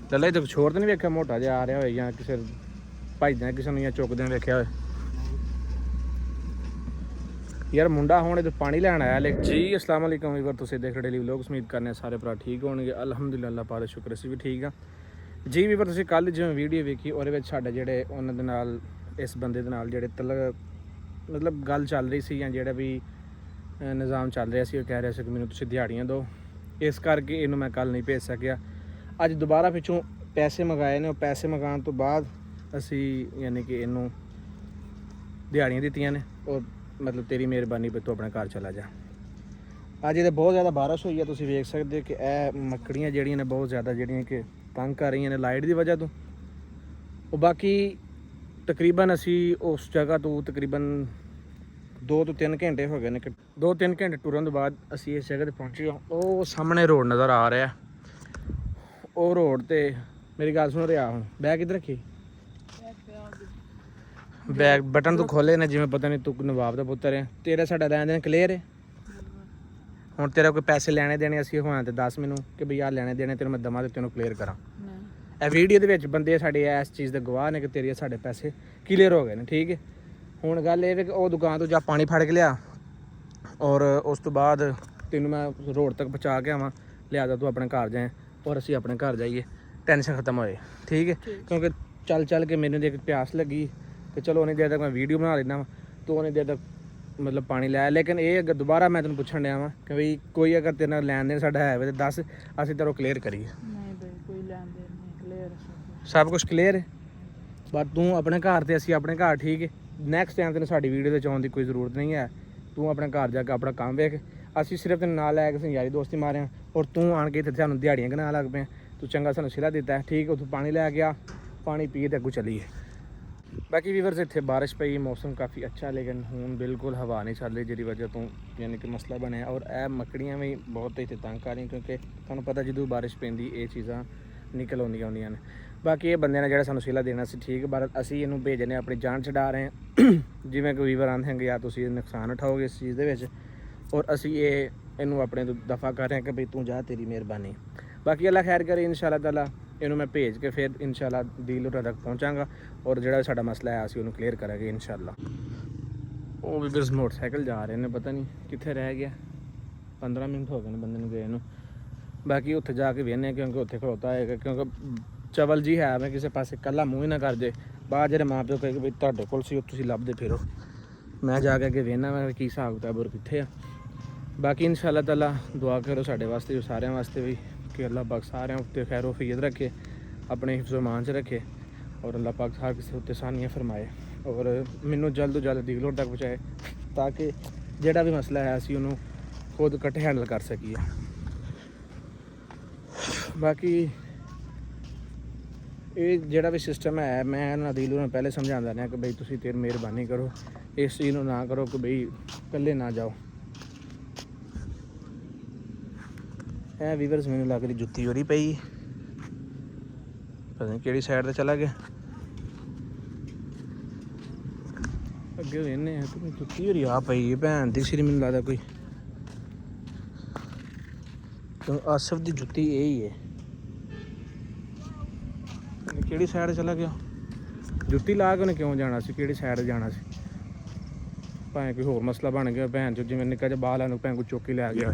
ਚੱਲ ਇਹ ਛੋਰ ਤਾਂ ਨਹੀਂ ਵੇਖਿਆ ਮੋਟਾ ਜਿਹਾ ਆ ਰਿਹਾ ਹੋਏ ਜਾਂ ਕਿਸੇ ਭਜਦਿਆਂ ਕਿਸੇ ਨੂੰ ਜਾਂ ਚੁੱਕਦਿਆਂ ਵੇਖਿਆ ਹੋਏ ਯਾਰ ਮੁੰਡਾ ਹੁਣ ਇਹ ਪਾਣੀ ਲੈਣ ਆਇਆ ਲੈ ਜੀ। ਅਸਲਾਮ ਵਾਲੇਕੁਮ ਵੀਰ, ਤੁਸੀਂ ਦੇਖ ਰਹੇ ਡੇਲੀ ਵਲੌਗ। ਉਮੀਦ ਕਰਨੇ ਸਾਰੇ ਭਰਾ ਠੀਕ ਹੋਣਗੇ। ਅਲਹਮਦੁਲਿਲਾ ਅੱਲਾਹ ਪਾਕ ਦਾ ਸ਼ੁਕਰ ਅਸੀਂ ਵੀ ਠੀਕ ਆ ਜੀ। ਵੀਰ ਤੁਸੀਂ ਕੱਲ੍ਹ ਜਿਵੇਂ ਵੀਡੀਓ ਵੇਖੀ ਉਹਦੇ ਵਿੱਚ ਸਾਡੇ ਜਿਹੜੇ ਉਹਨਾਂ ਦੇ ਨਾਲ ਇਸ ਬੰਦੇ ਦੇ ਨਾਲ ਜਿਹੜੇ ਮਤਲਬ ਗੱਲ ਚੱਲ ਰਹੀ ਸੀ ਜਾਂ ਜਿਹੜਾ ਵੀ ਨਿਜ਼ਾਮ ਚੱਲ ਰਿਹਾ ਸੀ, ਉਹ ਕਹਿ ਰਿਹਾ ਸੀ ਕਿ ਮੈਨੂੰ ਤੁਸੀਂ ਦਿਹਾੜੀਆਂ ਦਿਓ, ਇਸ ਕਰਕੇ ਇਹਨੂੰ ਮੈਂ ਕੱਲ੍ਹ ਨਹੀਂ ਭੇਜ ਸਕਿਆ। ਅੱਜ ਦੁਬਾਰਾ ਪਿੱਛੋਂ ਪੈਸੇ ਮੰਗਾਏ ਨੇ। ਉਹ ਪੈਸੇ ਮੰਗਾਉਣ ਤੋਂ ਬਾਅਦ ਅਸੀਂ ਯਾਨੀ ਕਿ ਇਹਨੂੰ ਦਿਹਾੜੀਆਂ ਦਿੱਤੀਆਂ ਨੇ। ਉਹ ਮਤਲਬ ਤੇਰੀ ਮਿਹਰਬਾਨੀ ਵੀ ਤੂੰ ਆਪਣੇ ਘਰ ਚਲਾ ਜਾ। ਅੱਜ ਇਹਦੇ ਬਹੁਤ ਜ਼ਿਆਦਾ ਬਾਰਿਸ਼ ਹੋਈ ਹੈ, ਤੁਸੀਂ ਵੇਖ ਸਕਦੇ ਹੋ ਕਿ ਇਹ ਮੱਕੜੀਆਂ ਜਿਹੜੀਆਂ ਨੇ ਬਹੁਤ ਜ਼ਿਆਦਾ ਜਿਹੜੀਆਂ ਕਿ ਤੰਗ ਕਰ ਰਹੀਆਂ ਨੇ ਲਾਈਟ ਦੀ ਵਜ੍ਹਾ ਤੋਂ। ਉਹ ਬਾਕੀ ਤਕਰੀਬਨ ਅਸੀਂ ਉਸ ਜਗ੍ਹਾ ਤੋਂ ਤਕਰੀਬਨ 2 ਤੋਂ 3 ਘੰਟੇ ਹੋ ਗਏ ਨੇ। 2-3 ਘੰਟੇ ਟੁਰਨ ਤੋਂ ਬਾਅਦ ਅਸੀਂ ਇਸ ਜਗ੍ਹਾ 'ਤੇ ਪਹੁੰਚੇ ਹਾਂ। ਉਹ ਸਾਹਮਣੇ ਰੋਡ ਨਜ਼ਰ ਆ ਰਿਹਾ, ਉਹ ਰੋਡ 'ਤੇ ਮੇਰੀ ਗੱਲ ਸੁਣ ਰਿਹਾ। ਹੁਣ ਬੈਗ ਕਿੱਧਰ ਰੱਖੀ? ਬੈਗ ਬਟਨ ਤੂੰ ਖੋਲੇ ਨੇ ਜਿਵੇਂ ਪਤਾ ਨਹੀਂ ਤੂੰ ਨਵਾਬ ਦਾ ਪੁੱਤਰ ਹੈ। ਤੇਰਾ ਸਾਡਾ ਲੈਣ ਦੇਣ ਕਲੀਅਰ ਹੈ। ਹੁਣ ਤੇਰਾ ਕੋਈ ਪੈਸੇ ਲੈਣੇ ਦੇਣੇ ਅਸੀਂ ਹੋਣਾ ਤੇ ਦੱਸ ਮੈਨੂੰ ਕਿ ਬਈ ਆਹ ਲੈਣੇ ਦੇਣੇ ਤੈਨੂੰ ਮੈਂ ਦਵਾਂ ਤੇ ਤੈਨੂੰ ਕਲੀਅਰ ਕਰਾਂ। ਇਹ ਵੀਡੀਓ ਦੇ ਵਿੱਚ ਬੰਦੇ ਸਾਡੇ ਇਸ ਚੀਜ਼ ਦੇ ਗਵਾਹ ਨੇ ਕਿ ਤੇਰੇ ਸਾਡੇ ਪੈਸੇ ਕਲੀਅਰ ਹੋ ਗਏ ਨੇ, ਠੀਕ ਹੈ। ਹੁਣ ਗੱਲ ਇਹ ਹੈ ਕਿ ਉਹ ਦੁਕਾਨ ਤੋਂ ਜਾ ਪਾਣੀ ਫੜ ਕੇ ਲਿਆ ਔਰ ਉਸ ਤੋਂ ਬਾਅਦ ਤੈਨੂੰ ਮੈਂ ਰੋਡ ਤੱਕ ਪਹੁੰਚਾ ਕੇ ਆਵਾਂ, ਲਿਆਦਾ ਤੂੰ ਆਪਣੇ ਘਰ ਜਾਏ ਔਰ ਅਸੀਂ ਆਪਣੇ ਘਰ ਜਾਈਏ, ਟੈਨਸ਼ਨ ਖਤਮ ਹੋਏ, ਠੀਕ ਹੈ। ਕਿਉਂਕਿ ਚੱਲ ਕੇ ਮੈਨੂੰ ਇੱਕ ਪਿਆਸ ਲੱਗੀ ਕਿ ਚਲੋ ਉਨੀ ਦੇਰ ਤੱਕ ਮੈਂ ਵੀਡੀਓ ਬਣਾ ਲੈਂਦਾ ਵਾ, ਤੂੰ ਉਨੀ ਦੇਰ ਤੱਕ ਮਤਲਬ ਪਾਣੀ ਲੈ। ਲੇਕਿਨ ਇਹ ਅਗਰ ਦੁਬਾਰਾ ਮੈਂ ਤੈਨੂੰ ਪੁੱਛਣ ਡਿਆ ਵਾਂ ਕਿ ਬਈ ਕੋਈ ਅਗਰ ਤੇਰੇ ਨਾਲ ਲੈਣ ਦੇਣ ਸਾਡਾ ਹੈ ਵੇ ਤੇ ਦੱਸ, ਅਸੀਂ ਤੇਰੋਂ ਕਲੀਅਰ ਕਰੀਏ। ਨਹੀਂ ਬਈ ਕੋਈ ਲੈਣ ਦੇਣ ਨਹੀਂ, ਕਲੀਅਰ ਸਭ ਕੁਝ ਕਲੀਅਰ ਹੈ। ਬਸ ਤੂੰ ਆਪਣੇ ਘਰ ਤੇ ਅਸੀਂ ਆਪਣੇ ਘਰ, ਠੀਕ ਹੈ। ਨੈਕਸਟ ਟਾਈਮ ਤੈਨੂੰ ਸਾਡੀ ਵੀਡੀਓ 'ਚ ਆਉਣ ਦੀ ਕੋਈ ਜ਼ਰੂਰਤ ਨਹੀਂ ਹੈ। ਤੂੰ ਆਪਣੇ ਘਰ ਜਾ ਕੇ ਆਪਣਾ ਕੰਮ ਵੇਖ। ਅਸੀਂ ਸਿਰਫ ਤੈਨੂੰ ਨਾਲ ਲੈ ਕੇ ਅਸੀਂ ਯਾਰੀ ਦੋਸਤੀ ਮਾਰਿਆ ਔਰ ਤੂੰ ਆਣ ਕੇ ਇੱਥੇ ਸਾਨੂੰ ਦਿਹਾੜੀਆਂ ਗਣਾ ਲੱਗ ਪਏ। ਤੂੰ ਚੰਗਾ ਸਾਨੂੰ ਸਿਲਾ ਦਿੱਤਾ ਹੈ, ਠੀਕ ਹੈ। ਤੂੰ ਪਾਣੀ ਲੈ ਗਿਆ, ਪਾਣੀ ਪੀ ਤੇ ਅੱਗੋਂ ਚੱਲੀਏ। ਬਾਕੀ ਵੀਵਰਸ ਇੱਥੇ ਬਾਰਿਸ਼ ਪਈ, ਮੌਸਮ ਕਾਫੀ ਅੱਛਾ, ਲੇਕਿਨ ਹੁਣ ਬਿਲਕੁਲ ਹਵਾ ਨਹੀਂ ਚੱਲ ਰਹੀ ਜਿਹਦੀ ਵਜ੍ਹਾ ਤੋਂ ਯਾਨੀ ਕਿ ਮਸਲਾ ਬਣਿਆ। ਔਰ ਇਹ ਮੱਕੜੀਆਂ ਵੀ ਬਹੁਤ ਇੱਥੇ ਤੰਗ ਕਰ ਰਹੀਆਂ ਕਿਉਂਕਿ ਤੁਹਾਨੂੰ ਪਤਾ ਜਦੋਂ ਬਾਰਿਸ਼ ਪੈਂਦੀ ਇਹ ਚੀਜ਼ਾਂ ਨਿਕਲ ਆਉਂਦੀਆਂ ਨੇ। ਬਾਕੀ ਇਹ ਬੰਦੇ ਨੇ ਜਿਹੜਾ ਸਾਨੂੰ ਸਿਲਾ ਦੇਣਾ ਸੀ, ਠੀਕ, ਪਰ ਅਸੀਂ ਇਹਨੂੰ ਭੇਜਣੇ ਆਪਣੀ ਜਾਨ ਛਡਾ ਰਹੇ ਹਾਂ। ਜਿਵੇਂ ਕਿ ਵੀਵਰ ਆਂਦੇ ਹੈਗੇ, ਜਾਂ ਤੁਸੀਂ ਨੁਕਸਾਨ ਉਠਾਓਗੇ ਇਸ ਚੀਜ਼ ਦੇ ਵਿੱਚ ਔਰ ਅਸੀਂ ਇਹਨੂੰ ਆਪਣੇ ਤੋਂ ਦਫਾ ਕਰ ਰਹੇ ਹਾਂ ਕਿ ਬਈ ਤੂੰ ਜਾ, ਤੇਰੀ ਮਿਹਰਬਾਨੀ। ਬਾਕੀ ਅੱਲਾ ਖੈਰ ਕਰੇ, ਇਨਸ਼ਾਅੱਲਾ ਤਾਲਾ ਇਹਨੂੰ ਮੈਂ ਭੇਜ ਕੇ ਫਿਰ ਇਨਸ਼ਾਅੱਲਾ ਡੀਲਰ ਤੱਕ ਪਹੁੰਚਾਂਗਾ ਔਰ ਜਿਹੜਾ ਸਾਡਾ ਮਸਲਾ ਹੈ ਅਸੀਂ ਉਹਨੂੰ ਕਲੀਅਰ ਕਰਾਂਗੇ ਇਨਸ਼ਾਅੱਲਾ। ਉਹ ਵੀ ਬਸ ਮੋਟਰਸਾਈਕਲ ਜਾ ਰਹੇ ਨੇ, ਪਤਾ ਨਹੀਂ ਕਿੱਥੇ ਰਹਿ ਗਿਆ। 15 ਮਿੰਟ ਹੋ ਗਏ ਨੇ ਬੰਦੇ ਨੂੰ ਗਏ ਨੂੰ। ਬਾਕੀ ਉੱਥੇ ਜਾ ਕੇ ਵੇਖਦੇ ਕਿਉਂਕਿ ਉੱਥੇ ਖਲੋਤਾ ਹੈਗਾ, ਕਿਉਂਕਿ ਚਵਲ ਜੀ ਹੈ, ਮੈਂ ਕਿਸੇ ਪਾਸੇ ਇਕੱਲਾ ਮੂੰਹ ਹੀ ਨਾ ਕਰ ਜੇ। ਬਾਅਦ ਜਿਹੜੇ ਮਾਂ ਪਿਓ ਕਹੇ ਕਿ ਬਈ ਤੁਹਾਡੇ ਕੋਲ ਸੀ ਉਹ ਤੁਸੀਂ ਲੱਭਦੇ ਫਿਰੋ। ਮੈਂ ਜਾ ਕੇ ਅੱਗੇ ਵੇਖਣਾ ਮੈਂ ਕੀ ਹਿਸਾਬ ਕਿਤਾਬ ਔਰ ਕਿੱਥੇ ਆ। ਬਾਕੀ ਇਨਸ਼ਾਅੱਲਾ ਤਾਲਾ ਦੁਆ ਕਰੋ ਸਾਡੇ ਵਾਸਤੇ, ਸਾਰਿਆਂ ਵਾਸਤੇ ਵੀ, ਕਿ ਅੱਲਾਹ ਪਾਕ ਸਾਰਿਆਂ ਉੱਤੇ ਖੈਰ ਵਫੀਅਤ ਰੱਖੇ, ਆਪਣੇ ਹਿਫਜ਼ ਅਮਾਨ 'ਚ ਰੱਖੇ ਔਰ ਅੱਲਾਹ ਪਾਕ ਹਰ ਕਿਸੇ ਉੱਤੇ ਸਾਨੀਆਂ ਫਰਮਾਏ ਔਰ ਮੈਨੂੰ ਜਲਦ ਤੋਂ ਜਲਦ ਡੀਲਰ ਤੱਕ ਪਹੁੰਚਾਏ ਤਾਂ ਕਿ ਜਿਹੜਾ ਵੀ ਮਸਲਾ ਹੈ ਅਸੀਂ ਉਹਨੂੰ ਖੁਦ ਇਕੱਠੇ ਹੈਂਡਲ ਕਰ ਸਕੀਏ। ਬਾਕੀ ਇਹ ਜਿਹੜਾ ਵੀ ਸਿਸਟਮ ਹੈ ਮੈਂ ਇਹਨਾਂ ਡੀਲਰ ਨੂੰ ਪਹਿਲੇ ਸਮਝਾਉਂਦਾ ਰਿਹਾ ਕਿ ਬਈ ਤੁਸੀਂ ਤੇਰੀ ਮਿਹਰਬਾਨੀ ਕਰੋ, ਇਸ ਚੀਜ਼ ਨੂੰ ਨਾ ਕਰੋ ਕਿ ਬਈ ਇਕੱਲੇ ਨਾ ਜਾਓ। ਇਹ ਵੀਵਰਸ ਮੈਨੂੰ ਲੱਗ ਰਹੀ ਜੁੱਤੀ ਹੋਰੀ ਪਈ, ਪਤਾ ਨਹੀਂ ਕਿਹੜੀ ਸਾਈਡ ਤੇ ਚਲਾ ਗਿਆ। ਅੱਗੇ ਵੇਖਨੇ ਆ ਕਿ ਜੁੱਤੀ ਹੋਰੀ ਆ ਪਈ ਭੈਣ ਦੀ ਸਿਰ, ਮੈਨੂੰ ਲੱਗਦਾ ਕੋਈ ਆਸਫ ਦੀ ਜੁੱਤੀ ਇਹ ਹੀ ਹੈ। ਕਿਹੜੀ ਸਾਈਡ ਚਲਾ ਗਿਆ? ਜੁੱਤੀ ਲਾ ਕੇ ਉਹਨੇ ਕਿਉਂ ਜਾਣਾ ਸੀ? ਕਿਹੜੀ ਸਾਈਡ ਜਾਣਾ ਸੀ? ਭਾਵੇਂ ਕੋਈ ਹੋਰ ਮਸਲਾ ਬਣ ਗਿਆ ਭੈਣ ਚੋ, ਜਿਵੇਂ ਨਿੱਕਾ ਜਿਹਾ ਬਾਲ ਨੂੰ ਭੈਣ ਕੋ ਚੁੱਕ ਕੇ ਲੈ ਗਿਆ।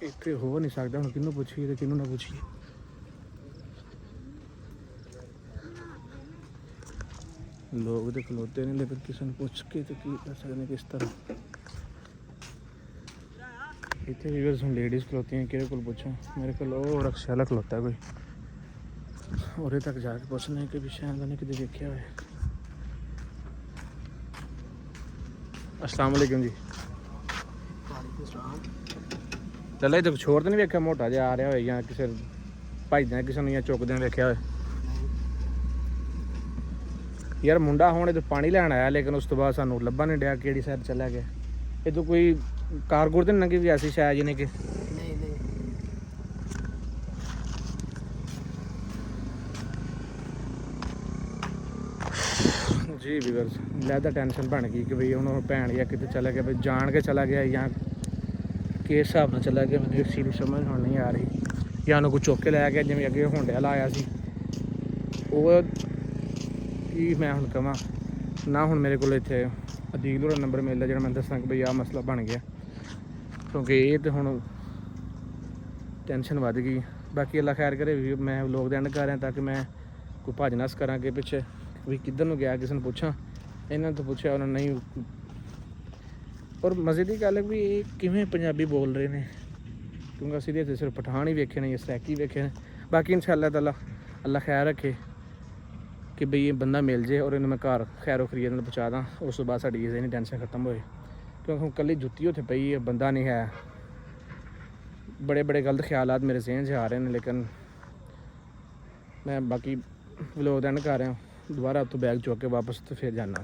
ਇੱਥੇ ਹੋ ਨਹੀਂ ਸਕਦਾ, ਹੁਣ ਕਿਹਨੂੰ ਪੁੱਛੀਏ ਤੇ ਕਿਹਨੂੰ ਨਾ ਪੁੱਛੀਏ। ਲੋਕ ਤੇ ਖਲੋਤੇ ਨੇ ਲੇਕਿਨ ਕਿਸੇ ਨੂੰ ਪੁੱਛ ਕੇ ਤੇ ਕੀ ਕਰ ਸਕਦੇ ਕਿਸ ਤਰ੍ਹਾਂ। ਇੱਥੇ ਵੀ ਹੁਣ ਲੇਡੀਜ਼ ਖਲੋਤੀਆਂ, ਕਿਹਦੇ ਕੋਲ ਪੁੱਛਾਂ? ਮੇਰੇ ਕੋਲ ਉਹ ਰਕਸ਼ਾ ਵਾਲਾ ਖਲੋਤਾ ਕੋਈ, ਉਹਦੇ ਤੱਕ ਜਾ ਕੇ ਪੁੱਛਣਾ ਕਿ ਵੀ ਸ਼ਾਇਦ ਉਹਨੇ ਕਿਤੇ ਵੇਖਿਆ ਹੋਏ। अस्सलाम वालेकुम जी। ਚੱਲ ਇਹ ਛੋਰ ਤਾਂ ਨਹੀਂ ਵੇਖਿਆ ਮੋਟਾ ਜਿਹਾ ਆ ਰਿਹਾ ਹੋਏ ਜਾਂ ਕਿਸੇ ਭਜਦਿਆਂ ਕਿਸੇ ਨੂੰ ਜਾਂ ਚੁੱਕਦਿਆਂ ਵੇਖਿਆ ਹੋਏ ਯਾਰ। ਮੁੰਡਾ ਹੁਣ ਇਹ ਪਾਣੀ ਲੈਣ ਆਇਆ ਲੇਕਿਨ ਉਸ ਤੋਂ ਬਾਅਦ ਸਾਨੂੰ ਲੱਭਾ ਨਹੀਂ ਡਿਆ ਕਿਹੜੀ ਸਾਈਡ ਚਲਾ ਗਿਆ। ਇਹ ਤੋਂ ਕੋਈ ਕਾਰਗੁਰ ਤਾਂ ਨਹੀਂ ਵੀ ਐਸੀ ਸ਼ਾਇਦ ਜਿਹਨੇ ਕਿ ਜੀ ਵੀਵਰਸ ਲੈਦਾ ਟੈਨਸ਼ਨ ਬਣ ਗਈ ਕਿ ਬਈ ਹੁਣ ਭੈਣ ਜਾਂ ਕਿਤੇ ਚਲਾ ਗਿਆ, ਬਈ ਜਾਣ ਕੇ ਚਲਾ ਗਿਆ ਜਾਂ ਕਿਸ ਹਿਸਾਬ ਨਾਲ ਚੱਲਿਆ ਕਿ ਮੈਨੂੰ ਇਸ ਚੀਜ਼ ਦੀ ਸਮਝ ਹੁਣ ਨਹੀਂ ਆ ਰਹੀ। ਜਾਂ ਉਹਨੂੰ ਕੋਈ ਚੁੱਕ ਕੇ ਲੈ ਗਿਆ ਜਿਵੇਂ ਅੱਗੇ ਹੋਂਡੇ ਵਾਲਾ ਆਇਆ ਸੀ, ਉਹ ਕੀ ਮੈਂ ਹੁਣ ਕਹਾਂ ਨਾ। ਹੁਣ ਮੇਰੇ ਕੋਲ ਇੱਥੇ ਅਦੀਲ ਹੋਰਾਂ ਨੰਬਰ ਮਿਲਦਾ ਜਿਹੜਾ ਮੈਂ ਦੱਸਾਂ ਕਿ ਬਈ ਆਹ ਮਸਲਾ ਬਣ ਗਿਆ, ਕਿਉਂਕਿ ਇਹ ਤਾਂ ਹੁਣ ਟੈਨਸ਼ਨ ਵੱਧ ਗਈ। ਬਾਕੀ ਅੱਲਾ ਖੈਰ ਕਰੇ ਵੀ ਮੈਂ ਵਲੋਗ ਦੇ ਐਂਡ ਕਰ ਰਿਹਾ ਤਾਂ ਕਿ ਮੈਂ ਕੋਈ ਭੱਜ ਨੱਸ ਕਰਾਂ ਅੱਗੇ ਪਿੱਛੇ ਵੀ ਕਿੱਧਰ ਨੂੰ ਗਿਆ, ਕਿਸੇ ਨੂੰ ਪੁੱਛਾਂ। ਇਹਨਾਂ ਤੋਂ ਪੁੱਛਿਆ ਉਹਨਾਂ ਨਹੀਂ। ਔਰ ਮਜ਼ੇ ਦੀ ਗੱਲ ਹੈ ਵੀ ਇਹ ਕਿਵੇਂ ਪੰਜਾਬੀ ਬੋਲ ਰਹੇ ਨੇ, ਕਿਉਂਕਿ ਅਸੀਂ ਦੇ ਸਿਰਫ ਪਠਾਨ ਹੀ ਵੇਖੇ ਨੇ ਜਾਂ ਸੈਕੀ ਵੇਖੇ ਨੇ। ਬਾਕੀ ਇਨਸ਼ਾਅੱਲਾ ਤਾਲਾ ਅੱਲਾ ਖੈਰ ਰੱਖੇ ਕਿ ਬਈ ਇਹ ਬੰਦਾ ਮਿਲ ਜੇ ਔਰ ਇਹਨੂੰ ਮੈਂ ਘਰ ਖੈਰੋ ਖਰੀਦ ਨਾਲ ਪਹੁੰਚਾ ਦਾਂ। ਉਸ ਤੋਂ ਬਾਅਦ ਸਾਡੀ ਇਹ ਨਹੀਂ ਟੈਨਸ਼ਨ ਖਤਮ ਹੋਏ, ਕਿਉਂਕਿ ਹੁਣ ਇਕੱਲੀ ਜੁੱਤੀ ਉੱਥੇ ਪਈ ਹੈ, ਬੰਦਾ ਨਹੀਂ ਹੈ। बड़े बड़े गलत ख्यालात मेरे जहन से आ रहे हैं, लेकिन मैं बाकी व्लॉग एंड कर रहा हूँ। दोबारा उत्थों बैग चुक के वापस तो फिर जाना।